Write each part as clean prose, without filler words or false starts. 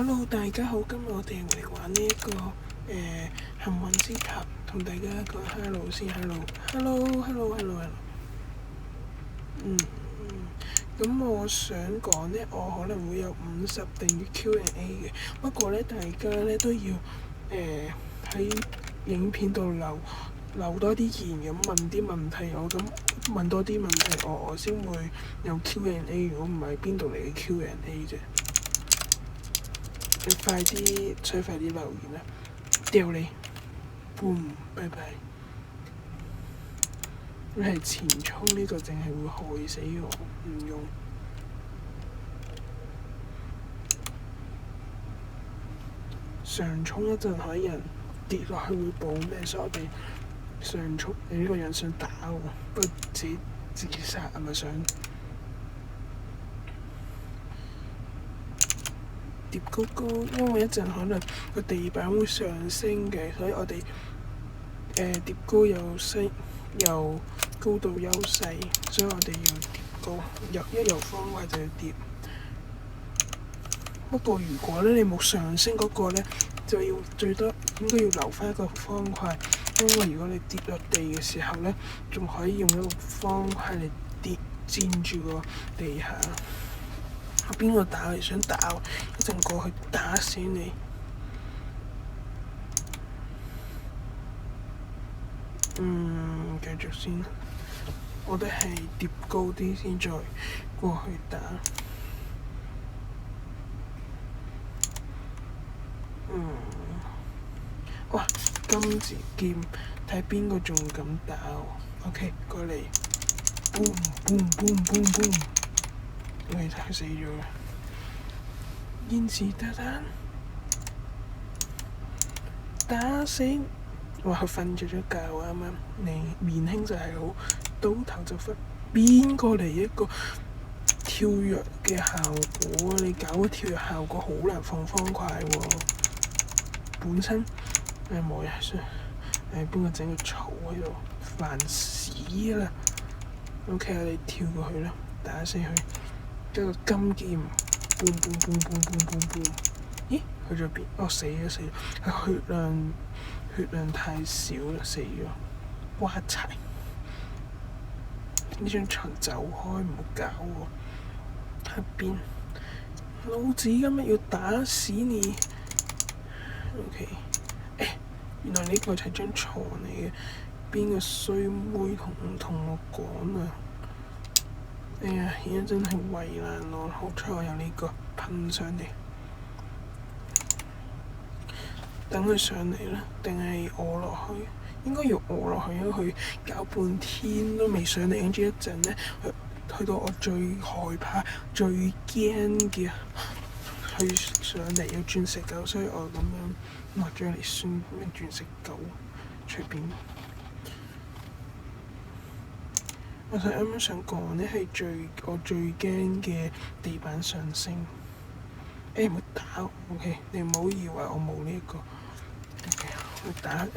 Hello，大家好，今日我哋嚟玩呢、幸運之塔，同大家講 hello 先 hello。咁我想講呢，我可能會有50訂閱 Q&A 嘅，不過呢，大家呢都要喺影片度留多啲言咁問啲問題，我咁問多啲問題，我先會有 Q&A， 如果唔係邊度嚟嘅 Q&A 啫？你快啲留言啦！掉你 boom， 拜拜。你係前衝呢個，淨係會害死我，唔用。上衝一陣可以人跌落去會補咩？所以我哋上衝。你呢個人想打我，不過自殺係咪想？疊高高，因為一陣可能個地板會上升嘅，所以我哋疊高有高度優勢，所以我哋要疊高，一有方塊就要疊。不過如果咧你冇上升嗰個咧，就要最多應該要留翻一個方塊，因為如果你跌落地嘅時候咧，仲可以用一個方塊嚟墊住個地下。邊個打你？想打我？一陣過去打死你！繼續先。我哋係疊高啲先，再過去打。哇！金字劍，睇邊個仲敢打我 ？OK， 過嚟 ，boom boom boom boom boom。佢死咗啦！燕子得單打死！哇！佢瞓着咗覺啱啱。你年輕就係好，倒頭就瞓。邊個嚟一個跳躍嘅效果啊？你搞個跳躍效果好難放方塊喎。本身冇嘢算。邊個整個草喺度？煩死啦 ！OK， 我哋跳過去啦，打死佢。一個金劍 boom boom boom boom boom boom boom。咦？去咗邊？哦，死咗！佢血量太少啦，死咗。瓜柴！呢張床走開，唔好搞我。喺邊？老子今日要打死你！OK， 原來呢個係張床嚟嘅。邊個衰妹同我講啊？哎呀，而家真係為難我，好彩我有呢個噴上嚟。等佢上嚟啦，定係餓落去？應該要餓落去，因為佢搞半天都未上嚟，跟住一陣呢，去到我最害怕、最驚嘅，佢上嚟有鑽石狗，所以我咁樣畫咗嚟算咩鑽石狗，隨便。我啱啱想講呢係我最驚嘅地板上升。唔好打我 ，OK， 你唔好以為我冇呢一個。OK， 我打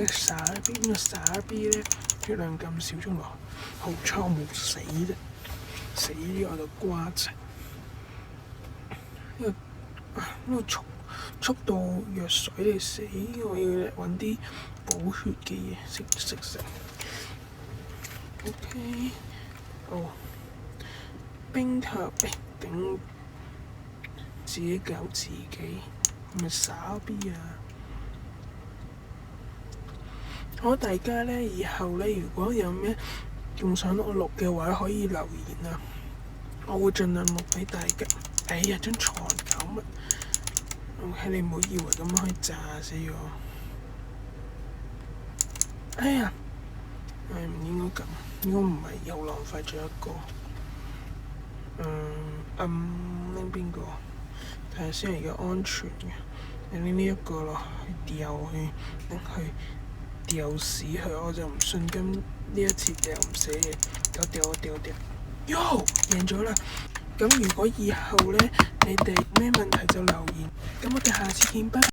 傻 B 邊個傻 B 咧？血量咁少仲落，好彩我冇死啫，死咗我就瓜柴。呢個速度藥水嚟死，我要揾啲補血嘅嘢食。OK， 冰塔頂自己搞自己，係咪傻 B 啊？好，大家呢，以後呢，如果有咩仲想我錄嘅話，可以留言啊，我會盡量錄俾大家。哎呀，張床搞乜 ？OK， 你唔好以為咁樣可以炸死我。哎呀！唔應該咁，應該唔係又浪費咗一個。拎邊個？睇下先，而家安全嘅。你拎呢一個落去掉佢，等佢掉死佢，我就唔信今呢一次掉唔死嘅。掉。喲，贏咗啦！咁如果以後呢，你哋咩問題就留言。咁我哋下次見，拜拜。